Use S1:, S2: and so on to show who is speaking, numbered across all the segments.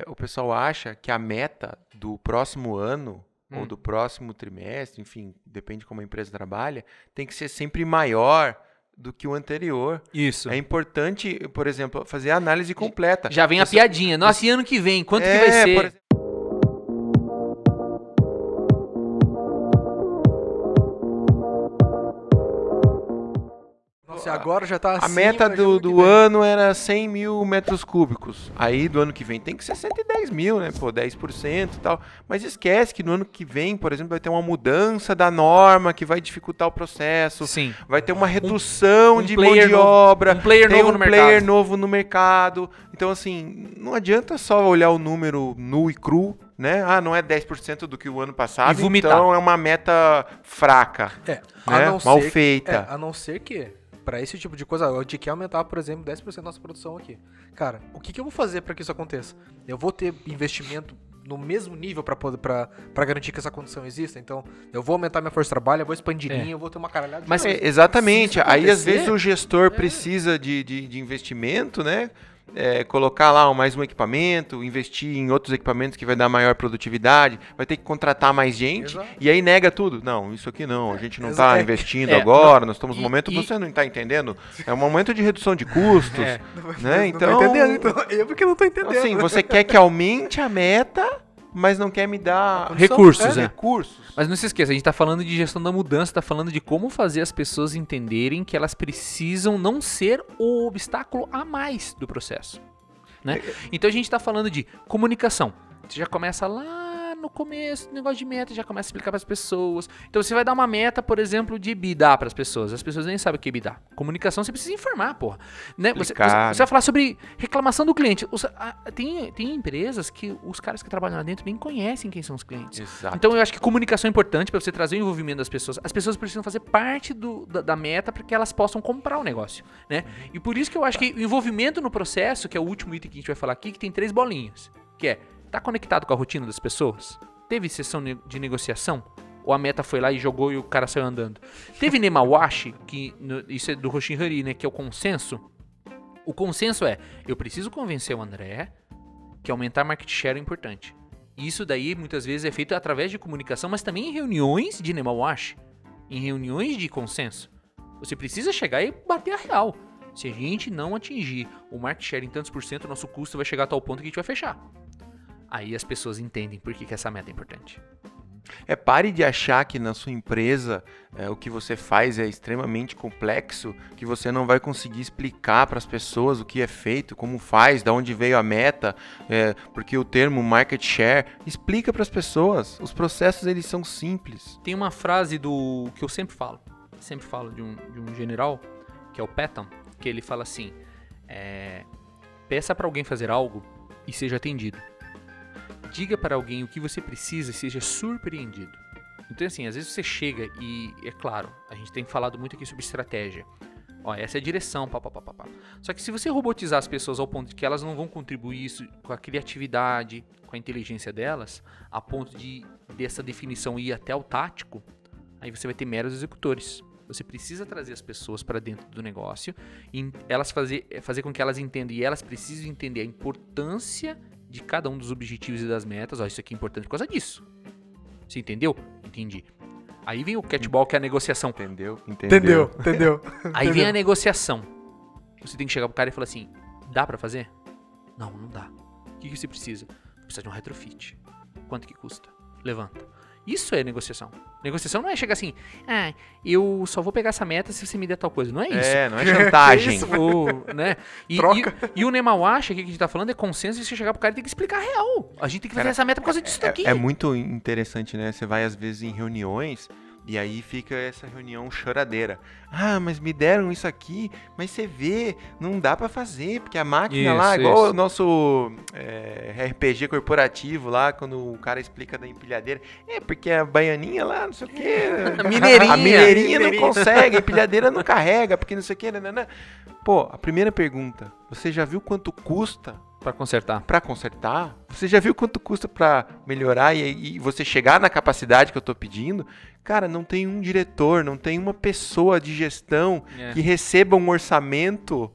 S1: o pessoal acha que a meta do próximo ano ou do próximo trimestre, enfim, depende de como a empresa trabalha, tem que ser sempre maior do que o anterior.
S2: Isso.
S1: É importante, por exemplo, fazer a análise completa.
S2: Já vem a piadinha. Nossa, e ano que vem? Quanto que vai ser?
S1: Por exemplo,
S3: Nossa, agora já tá
S1: a meta do ano era 100 mil metros cúbicos. Aí do ano que vem tem que ser 110 mil, né? Pô, 10% e tal. Mas esquece que no ano que vem, por exemplo, vai ter uma mudança da norma que vai dificultar o processo.
S2: Sim.
S1: Vai ter uma redução de mão
S2: player
S1: de
S2: novo,
S1: obra.
S2: um player
S1: tem
S2: novo
S1: um
S2: no
S1: player
S2: mercado.
S1: novo no mercado. Então, assim, não adianta só olhar o número nu e cru, né? Ah, não é 10% do que o ano passado,
S2: E vomitar.
S1: então é uma meta fraca, né? Mal feita.
S3: A não ser que, pra esse tipo de coisa, eu quer aumentar, por exemplo, 10% da nossa produção aqui. Cara, o que eu vou fazer pra que isso aconteça? Eu vou ter investimento no mesmo nível pra garantir que essa condição exista? Então, eu vou aumentar minha força de trabalho, eu vou expandir linha, eu vou ter uma caralhada de coisa.
S1: Exatamente. Aí, às vezes, o gestor
S3: é.
S1: precisa de investimento, né? Colocar lá mais um equipamento, investir em outros equipamentos que vai dar maior produtividade, vai ter que contratar mais gente,
S3: Exato.
S1: e aí nega tudo. Não, isso aqui não, a gente não está investindo agora, nós estamos no momento, você não está entendendo? É um momento de redução de custos, né? Então,
S3: não tô entendendo, então. Eu porque não tô entendendo.
S1: assim, você quer que aumente a meta, mas não quer me dar
S2: Recursos,
S1: recursos.
S2: Mas não se esqueça, a gente tá falando de gestão da mudança, tá falando de como fazer as pessoas entenderem que elas precisam não ser o obstáculo a mais do processo, né? Então a gente tá falando de comunicação. Você já começa lá no começo, negócio de meta, já começa a explicar para as pessoas. Então você vai dar uma meta, por exemplo, de EBITDA para as pessoas nem sabem o que é EBITDA. Comunicação você precisa informar, porra. Né? Você vai falar sobre reclamação do cliente. Tem empresas que os caras que trabalham lá dentro nem conhecem quem são os clientes.
S1: Exato.
S2: Então eu acho que comunicação é importante para você trazer o envolvimento das pessoas. As pessoas precisam fazer parte da meta para que elas possam comprar o negócio, né? E por isso que eu acho que o envolvimento no processo, que é o último item que a gente vai falar aqui, que tem 3 bolinhas, que é: tá conectado com a rotina das pessoas? Teve sessão de negociação? Ou a meta foi lá e jogou e o cara saiu andando? Teve Nemawashi, isso é do Hoshin Hari, né? Que é o consenso. O consenso é: eu preciso convencer o André que aumentar market share é importante. E isso daí muitas vezes é feito através de comunicação, mas também em reuniões de Nemawashi, em reuniões de consenso. Você precisa chegar e bater a real. Se a gente não atingir o market share em tantos por cento, o nosso custo vai chegar a tal ponto que a gente vai fechar. Aí as pessoas entendem por que essa meta é importante.
S1: Pare de achar que na sua empresa o que você faz é extremamente complexo, que você não vai conseguir explicar para as pessoas o que é feito, como faz, de onde veio a meta, porque o termo market share explica para as pessoas. Os processos eles são simples.
S2: Tem uma frase que eu sempre falo de um general, que é o Patton, que ele fala assim: peça para alguém fazer algo e seja atendido. Diga para alguém o que você precisa e seja surpreendido. Então, assim, às vezes você chega e, é claro, a gente tem falado muito aqui sobre estratégia. Ó, essa é a direção, papapá. Só que se você robotizar as pessoas ao ponto de que elas não vão contribuir isso com a criatividade, com a inteligência delas, a ponto dessa definição ir até o tático, aí você vai ter meros executores. Você precisa trazer as pessoas para dentro do negócio e elas fazer com que elas entendam, e elas precisam entender a importância de cada um dos objetivos e das metas. Ó, isso aqui é importante por causa disso. Você entendeu? Entendi. Aí vem o catball, que é a negociação.
S1: Entendeu?
S2: Aí vem a negociação. Você tem que chegar pro cara e falar assim: dá pra fazer? Não dá. O que você precisa? Precisa de um retrofit. Quanto que custa? Levanta. Isso é negociação. Negociação não é chegar assim: eu só vou pegar essa meta se você me der tal coisa. Não é isso.
S1: Não é chantagem.
S2: Né? E o Nemawashi, aqui que a gente tá falando, é consenso. E você chegar pro cara e tem que explicar a real. A gente tem que fazer essa meta por causa disso daqui.
S1: É muito interessante, né? Você vai às vezes em reuniões e aí fica essa reunião choradeira. Mas me deram isso aqui, mas você vê, não dá pra fazer, porque a máquina lá, igual o nosso RPG corporativo lá, quando o cara explica da empilhadeira, porque a baianinha lá, não sei o quê, a mineirinha não consegue, a empilhadeira não carrega, porque não sei o quê, Pô, a primeira pergunta: você já viu quanto custa
S2: pra consertar?
S1: Pra consertar? Você já viu quanto custa pra melhorar e você chegar na capacidade que eu tô pedindo? Cara, não tem um diretor, não tem uma pessoa de gestão que receba um orçamento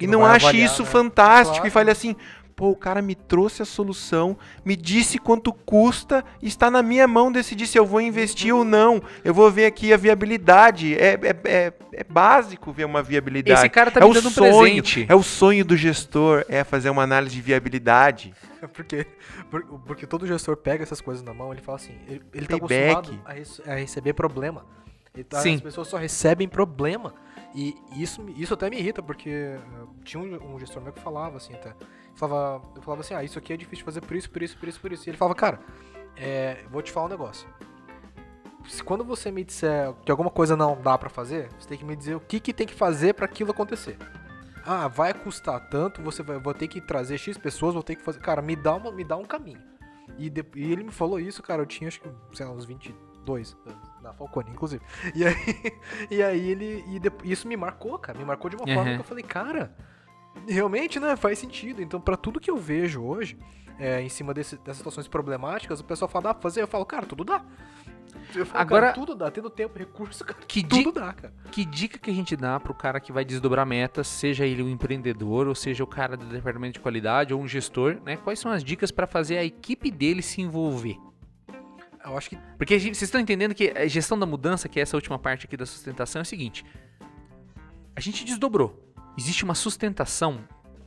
S1: e não ache isso fantástico, claro, e fale assim: Pô, o cara me trouxe a solução, me disse quanto custa, está na minha mão decidir se eu vou investir ou não. Eu vou ver aqui a viabilidade. É básico ver uma viabilidade.
S2: Esse cara tá me dando um presente.
S1: É o sonho do gestor, é fazer uma análise de viabilidade.
S3: Porque todo gestor pega essas coisas na mão, ele fala assim, ele tá
S1: Payback.
S3: acostumado a receber problema.
S2: Sim.
S3: As pessoas só recebem problema. E isso até me irrita, porque tinha um gestor meu que falava assim até. Eu falava assim, isso aqui é difícil de fazer por isso. E ele falava, cara, vou te falar um negócio. Quando você me disser que alguma coisa não dá pra fazer, você tem que me dizer o que tem que fazer pra aquilo acontecer. Vai custar tanto, vou ter que trazer X pessoas, vou ter que fazer... Cara, me dá um caminho. E ele me falou isso, cara, eu tinha acho que, sei lá, uns 22 anos, na Falcone, inclusive. E aí isso me marcou, cara, me marcou de uma forma que eu falei, cara, realmente, né, faz sentido. Então, pra tudo que eu vejo hoje, em cima dessas situações problemáticas, o pessoal fala, dá pra fazer? Eu falo, cara, tudo dá. Eu falo,
S2: agora,
S3: cara, tudo dá, tendo tempo, recurso, cara, tudo dá, cara.
S2: Que dica que a gente dá pro cara que vai desdobrar metas, seja ele um empreendedor, ou seja o cara do departamento de qualidade, ou um gestor, né? Quais são as dicas pra fazer a equipe dele se envolver?
S3: Eu acho que...
S2: Porque vocês estão entendendo que a gestão da mudança, que é essa última parte aqui da sustentação, é o seguinte. A gente desdobrou. Existe uma sustentação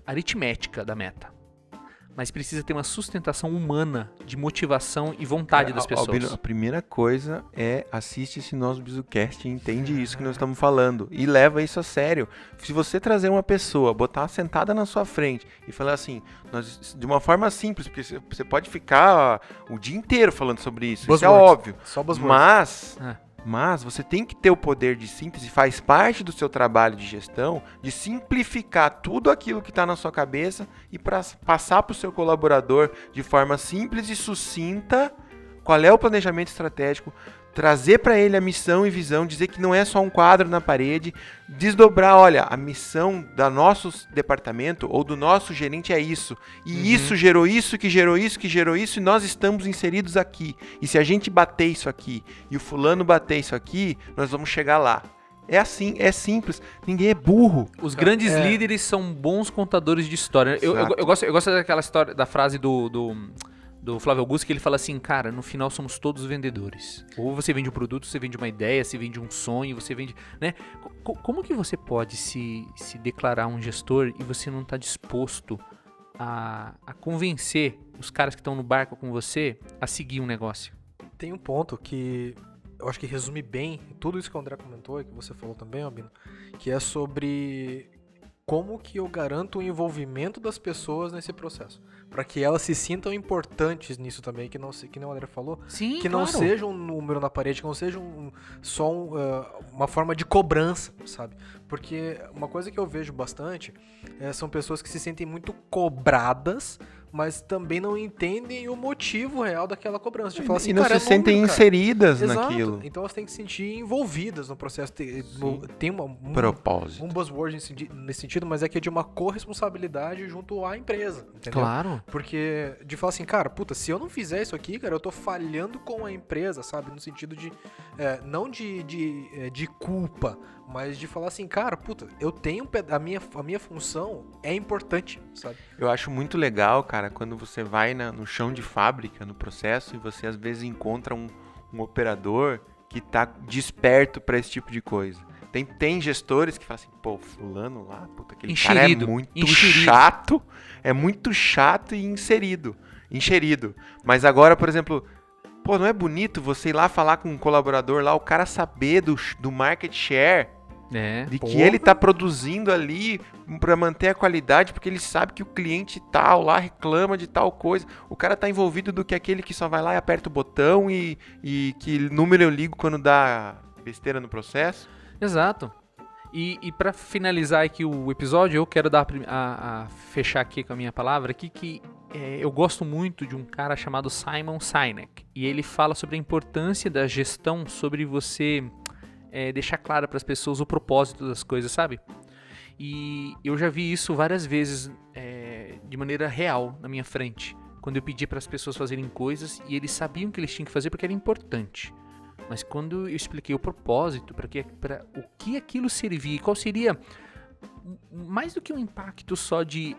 S2: aritmética da meta. Mas precisa ter uma sustentação humana de motivação e vontade das pessoas.
S1: Albino, a primeira coisa é assiste esse nosso BizuCast e entende isso que nós estamos falando. E leva isso a sério. Se você trazer uma pessoa, botar sentada na sua frente e falar assim, de uma forma simples, porque você pode ficar o dia inteiro falando sobre isso. Isso é óbvio.
S3: Só buzzwords.
S1: Mas você tem que ter o poder de síntese, faz parte do seu trabalho de gestão, de simplificar tudo aquilo que está na sua cabeça e para passar para o seu colaborador de forma simples e sucinta qual é o planejamento estratégico, trazer para ele a missão e visão, dizer que não é só um quadro na parede, desdobrar, olha, a missão do nosso departamento ou do nosso gerente é isso, e isso gerou isso, que gerou isso, que gerou isso, e nós estamos inseridos aqui. E se a gente bater isso aqui, e o fulano bater isso aqui, nós vamos chegar lá. É assim, é simples, ninguém é burro.
S2: Os grandes líderes são bons contadores de história. Eu gosto daquela história, da frase do Flávio Augusto, que ele fala assim, cara, no final somos todos vendedores. Ou você vende um produto, você vende uma ideia, você vende um sonho, você vende... né? Como que você pode se declarar um gestor e você não está disposto a convencer os caras que estão no barco com você a seguir um negócio?
S3: Tem um ponto que eu acho que resume bem tudo isso que o André comentou e que você falou também, Albino, que é sobre... como que eu garanto o envolvimento das pessoas nesse processo? Para que elas se sintam importantes nisso também, que nem o André falou.
S2: Sim,
S3: que
S2: claro.
S3: não seja um número na parede, que não seja só uma forma de cobrança, sabe? Porque uma coisa que eu vejo bastante são pessoas que se sentem muito cobradas, mas também não entendem o motivo real daquela cobrança. De falar assim,
S1: e não se sentem inseridas naquilo.
S3: Então elas têm que se sentir envolvidas no processo. Tem um
S1: propósito.
S3: Um buzzword nesse sentido, mas é que é de uma corresponsabilidade junto à empresa. Entendeu?
S2: Claro.
S3: Porque de falar assim, cara, puta, se eu não fizer isso aqui, cara, eu tô falhando com a empresa, sabe? No sentido de, não de culpa, mas de falar assim, cara, puta, eu tenho a minha função é importante, sabe?
S1: Eu acho muito legal, cara, quando você vai no chão de fábrica, no processo, e você às vezes encontra um operador que tá desperto para esse tipo de coisa. Tem gestores que falam assim, pô, fulano lá, puta, aquele cara é muito chato e enxerido. Mas agora, por exemplo, pô, não é bonito você ir lá falar com um colaborador lá, o cara saber do market share, de que ele tá produzindo ali para manter a qualidade, porque ele sabe que o cliente tal lá reclama de tal coisa. O cara tá envolvido do que aquele que só vai lá e aperta o botão e que número eu ligo quando dá besteira no processo.
S2: Exato. E para finalizar aqui o episódio, eu quero dar fechar aqui com a minha palavra aqui, que eu gosto muito de um cara chamado Simon Sinek. E ele fala sobre a importância da gestão, sobre você deixar claro para as pessoas o propósito das coisas, sabe? E eu já vi isso várias vezes de maneira real na minha frente. Quando eu pedi para as pessoas fazerem coisas e eles sabiam que eles tinham que fazer porque era importante. Mas quando eu expliquei o propósito, para o que aquilo servia, qual seria mais do que um impacto só de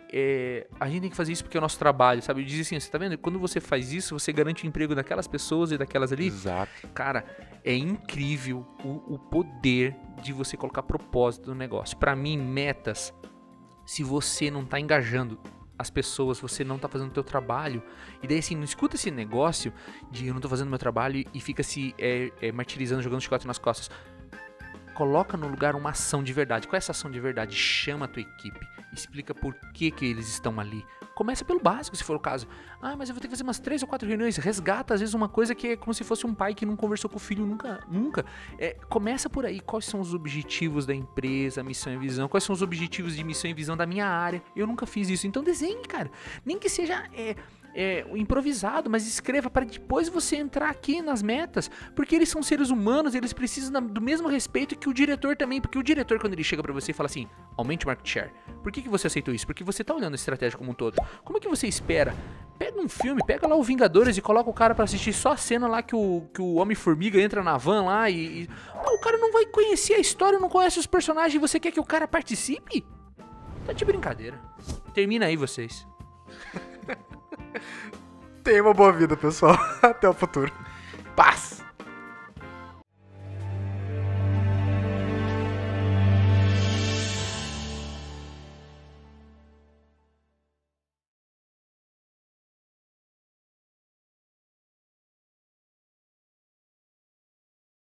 S2: a gente tem que fazer isso porque é o nosso trabalho, sabe? Diz assim, você tá vendo? Quando você faz isso, você garante o emprego daquelas pessoas e daquelas ali.
S1: Exato.
S2: Cara, é incrível o poder de você colocar propósito no negócio. Pra mim, metas, se você não tá engajando as pessoas, você não tá fazendo o teu trabalho, e daí assim, não escuta esse negócio de eu não tô fazendo meu trabalho e fica se martirizando, jogando chicote nas costas. Coloca no lugar uma ação de verdade. Qual é essa ação de verdade? Chama a tua equipe. Explica por que eles estão ali. Começa pelo básico, se for o caso. Ah, mas eu vou ter que fazer umas 3 ou 4 reuniões. Resgata, às vezes, uma coisa que é como se fosse um pai que não conversou com o filho nunca. Começa por aí. Quais são os objetivos da empresa, missão e visão? Quais são os objetivos de missão e visão da minha área? Eu nunca fiz isso. Então desenhe, cara. Nem que seja... improvisado, mas escreva para depois você entrar aqui nas metas, porque eles são seres humanos, eles precisam do mesmo respeito que o diretor também, porque o diretor, quando ele chega para você e fala assim, aumente o market share, por que você aceitou isso? Porque você tá olhando a estratégia como um todo. Como é que você espera? Pega um filme, pega lá o Vingadores e coloca o cara para assistir só a cena lá que o Homem-Formiga entra na van lá e o cara não vai conhecer a história, não conhece os personagens, e você quer que o cara participe? Tá de brincadeira. Termina aí vocês.
S3: Tenha uma boa vida, pessoal. Até o futuro.